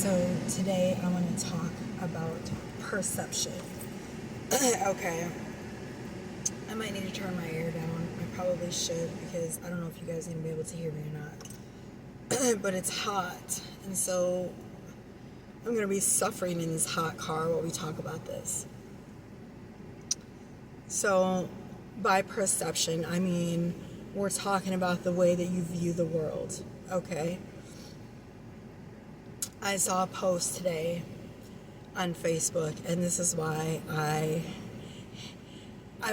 So today I want to talk about perception. Okay. I might need to turn my air down. I probably should because I don't know if you guys are going to be able to hear me or not. But it's hot. And so I'm going to be suffering in this hot car while we talk about this. So by perception, I mean we're talking about the way that you view the world. Okay? I saw a post today on Facebook, and this is why I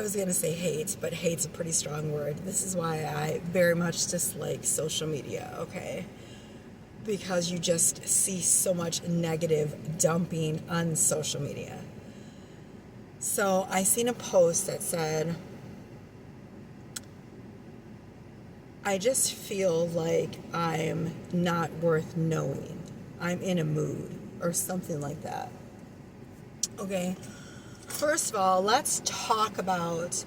was going to say hate, but hate's a pretty strong word. This is why I very much dislike social media, okay? Because you just see so much negative dumping on social media. So I seen a post that said, I just feel like I'm not worth knowing. I'm in a mood, or something like that. Okay, first of all, let's talk about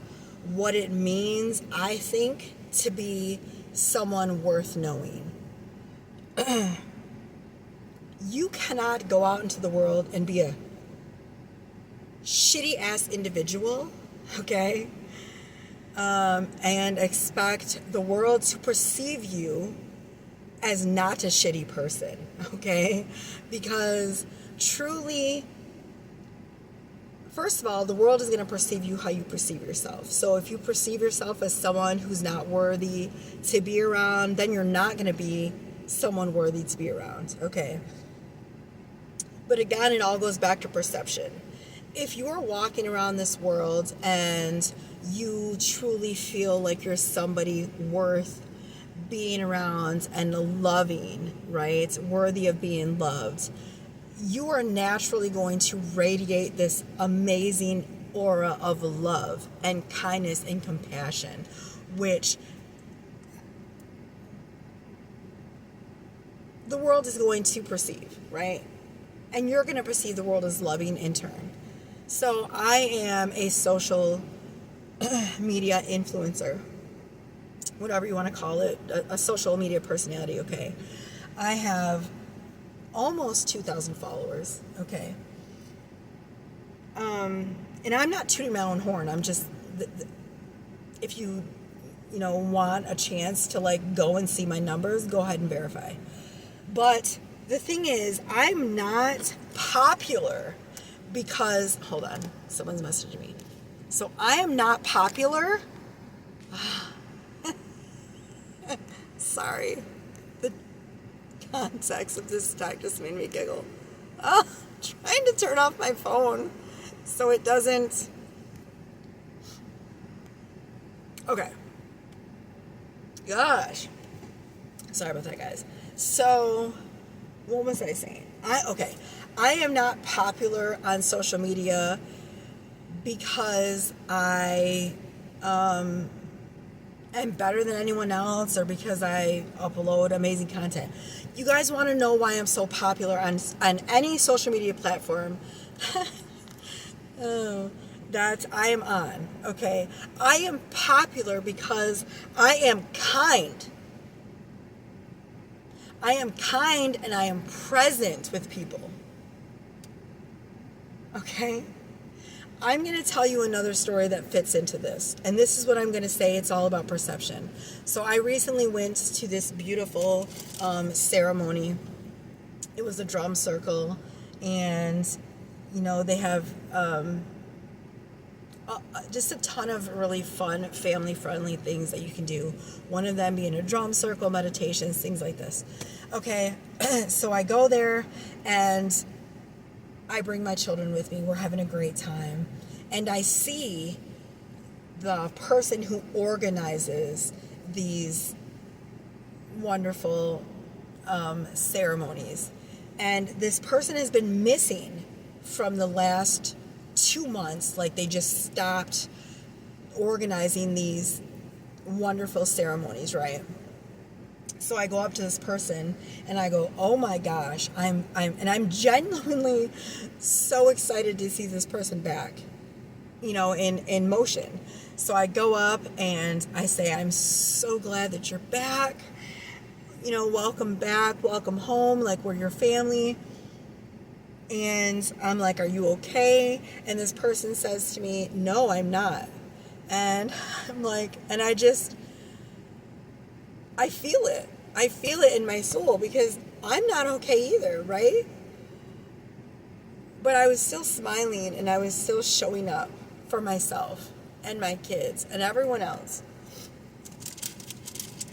what it means, I think, to be someone worth knowing. You cannot go out into the world and be a shitty ass individual, okay, and expect the world to perceive you as not a shitty person, okay? Because truly, first of all, the world is going to perceive you how you perceive yourself. So if you perceive yourself as someone who's not worthy to be around, then you're not going to be someone worthy to be around, okay? But again, it all goes back to perception. If you're walking around this world and you truly feel like you're somebody worth being around and loving, right? Worthy of being loved, you are naturally going to radiate this amazing aura of love and kindness and compassion, which the world is going to perceive, right? And you're going to perceive the world as loving in turn. So I am a social media influencer, whatever you want to call it, a social media personality, okay? I have almost 2,000 followers, okay? And I'm not tooting my own horn. I'm just, if you want a chance to like go and see my numbers, go ahead and verify. But the thing is, I'm not popular because, hold on, someone's messaging me. So I am not popular. Sorry. The context of this text just made me giggle. Oh, trying to turn off my phone so it doesn't. Okay. Gosh. Sorry about that, guys. So, what was I saying? I am not popular on social media because I am better than anyone else or because I upload amazing content. You guys want to know why I'm so popular on any social media platform that I am on, okay? I am popular because I am kind. I am kind and I am present with people. Okay? I'm going to tell you another story that fits into this. And this is what I'm going to say. It's all about perception. So I recently went to this beautiful ceremony. It was a drum circle. And, they have just a ton of really fun, family-friendly things that you can do. One of them being a drum circle, meditations, things like this. Okay, so I go there and I bring my children with me. We're having a great time. And I see the person who organizes these wonderful ceremonies. And this person has been missing from the last 2 months. Like, they just stopped organizing these wonderful ceremonies, right? So I go up to this person and I go, oh my gosh, I'm genuinely so excited to see this person back, in motion. So I go up and I say, I'm so glad that you're back. Welcome back, welcome home, like we're your family. And I'm like, are you okay? And this person says to me, no, I'm not. And I'm like, and I feel it. I feel it in my soul because I'm not okay either, right? But I was still smiling and I was still showing up for myself and my kids and everyone else.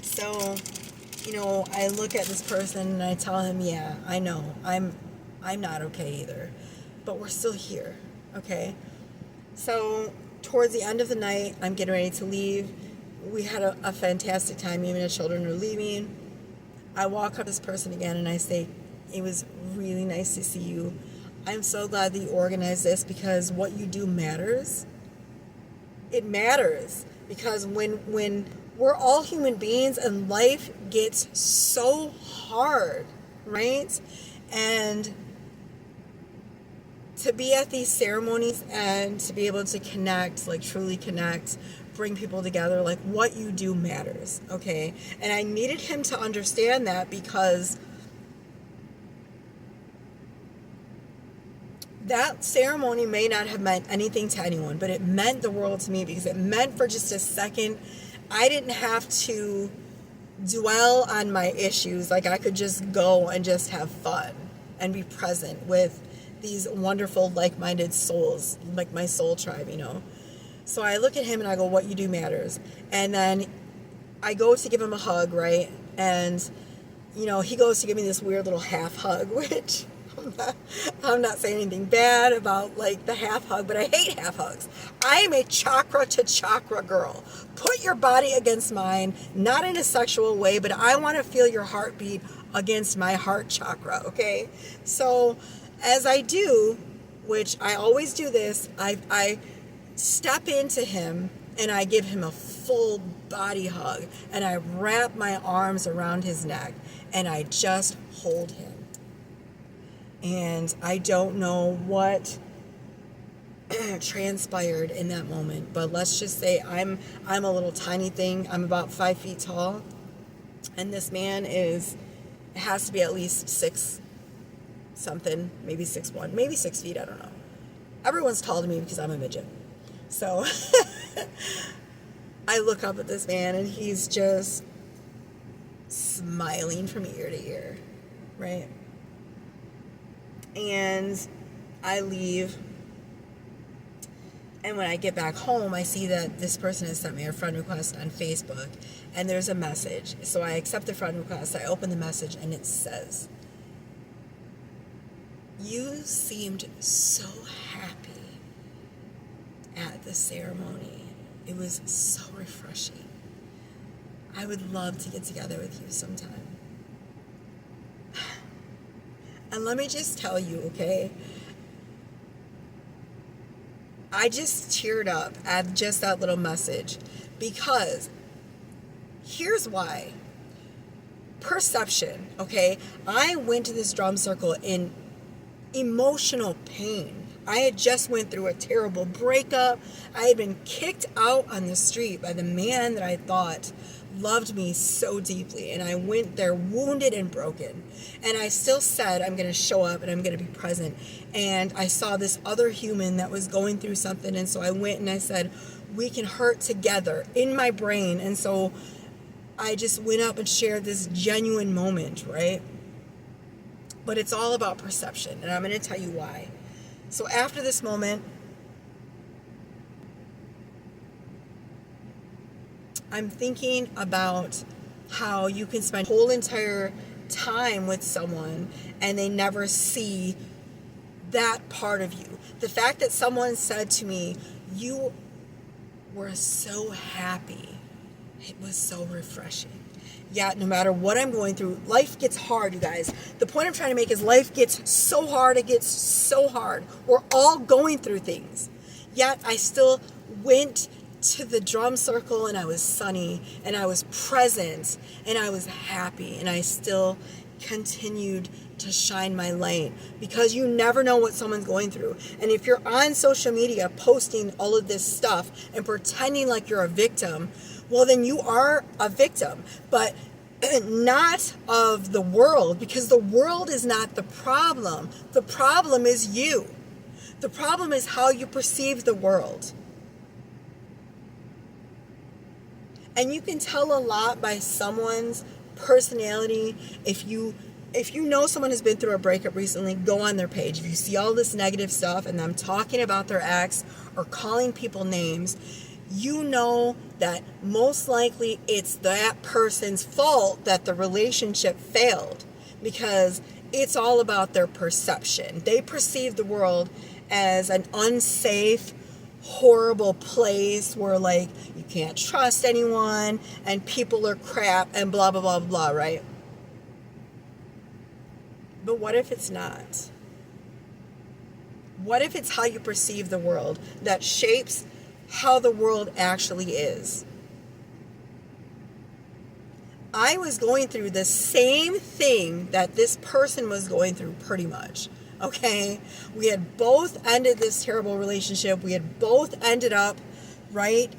So, I look at this person and I tell him, yeah, I know, I'm not okay either, but we're still here, okay? So, towards the end of the night, I'm getting ready to leave. We had a fantastic time, even the children were leaving. I walk up to this person again and I say, it was really nice to see you. I'm so glad that you organized this because what you do matters. It matters because when we're all human beings and life gets so hard, right? And to be at these ceremonies and to be able to connect, like truly connect, bring people together, like what you do matters, okay? And I needed him to understand that because that ceremony may not have meant anything to anyone, but it meant the world to me because it meant for just a second, I didn't have to dwell on my issues. Like I could just go and just have fun and be present with these wonderful like-minded souls, like my soul tribe, So I look at him and I go, what you do matters. And then I go to give him a hug, right? And, he goes to give me this weird little half hug, which I'm not saying anything bad about like the half hug, but I hate half hugs. I am a chakra to chakra girl. Put your body against mine, not in a sexual way, but I want to feel your heartbeat against my heart chakra, okay? So as I do, which I always do this, I step into him and I give him a full body hug and I wrap my arms around his neck and I just hold him. And I don't know what transpired in that moment, but let's just say I'm a little tiny thing. I'm about 5 feet tall, and this man has to be at least 6 something, maybe 6'1", maybe 6 feet. I don't know. Everyone's tall to me because I'm a midget. So I look up at this man, and he's just smiling from ear to ear, right? And I leave, and when I get back home, I see that this person has sent me a friend request on Facebook, and there's a message. So I accept the friend request, I open the message, and it says, you seemed so happy at the ceremony. It was so refreshing. I would love to get together with you sometime. And let me just tell you, okay, I just teared up at just that little message because here's why. Perception, okay? I went to this drum circle in emotional pain. I had just went through a terrible breakup. I had been kicked out on the street by the man that I thought loved me so deeply, and I went there wounded and broken, and I still said I'm going to show up and I'm going to be present. And I saw this other human that was going through something, and so I went and I said, we can hurt together, in my brain. And so I just went up and shared this genuine moment, right? But it's all about perception, and I'm going to tell you why. So after this moment, I'm thinking about how you can spend a whole entire time with someone and they never see that part of you. The fact that someone said to me, you were so happy, it was so refreshing. Yeah, no matter what I'm going through, life gets hard, you guys. The point I'm trying to make is life gets so hard, it gets so hard. We're all going through things. Yet I still went to the drum circle and I was sunny and I was present and I was happy, and I still continued to shine my light, because you never know what someone's going through. And if you're on social media posting all of this stuff and pretending like you're a victim, well, then you are a victim. But not of the world, because the world is not the problem. The problem is you. The problem is how you perceive the world. And you can tell a lot by someone's personality. If you know someone has been through a breakup recently, go on their page. If you see all this negative stuff and them talking about their ex or calling people names, you know that most likely it's that person's fault that the relationship failed, because it's all about their perception. They perceive the world as an unsafe, horrible place where, like, you can't trust anyone and people are crap and blah, blah, blah, blah, right? But what if it's not? What if it's how you perceive the world that shapes how the world actually is? I was going through the same thing that this person was going through, pretty much. Okay? We had both ended this terrible relationship. We had both ended up, right,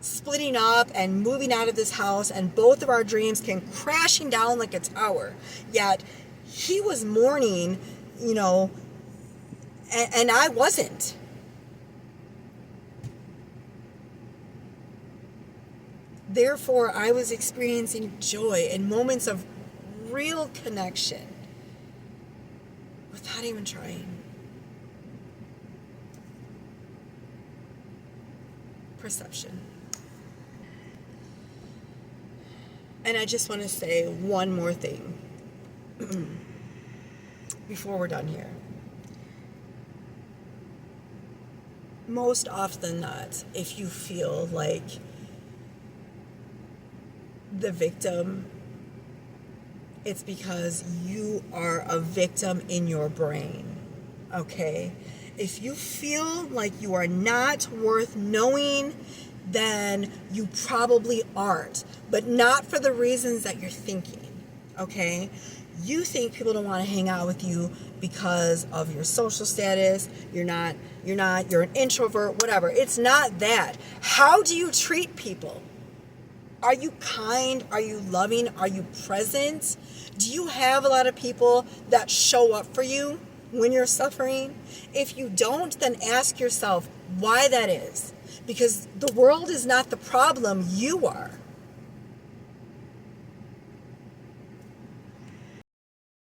splitting up and moving out of this house, and both of our dreams came crashing down like a tower. Yet he was mourning, and I wasn't. Therefore, I was experiencing joy and moments of real connection without even trying. Perception. And I just want to say one more thing before we're done here. Most often than not, if you feel like the victim, it's because you are a victim in your brain, okay? If you feel like you are not worth knowing, then you probably aren't, but not for the reasons that you're thinking, okay? You think people don't want to hang out with you because of your social status, you're an introvert, whatever. It's not that. How do you treat people? Are you kind? Are you loving? Are you present? Do you have a lot of people that show up for you when you're suffering? If you don't, then ask yourself why that is. Because the world is not the problem, you are.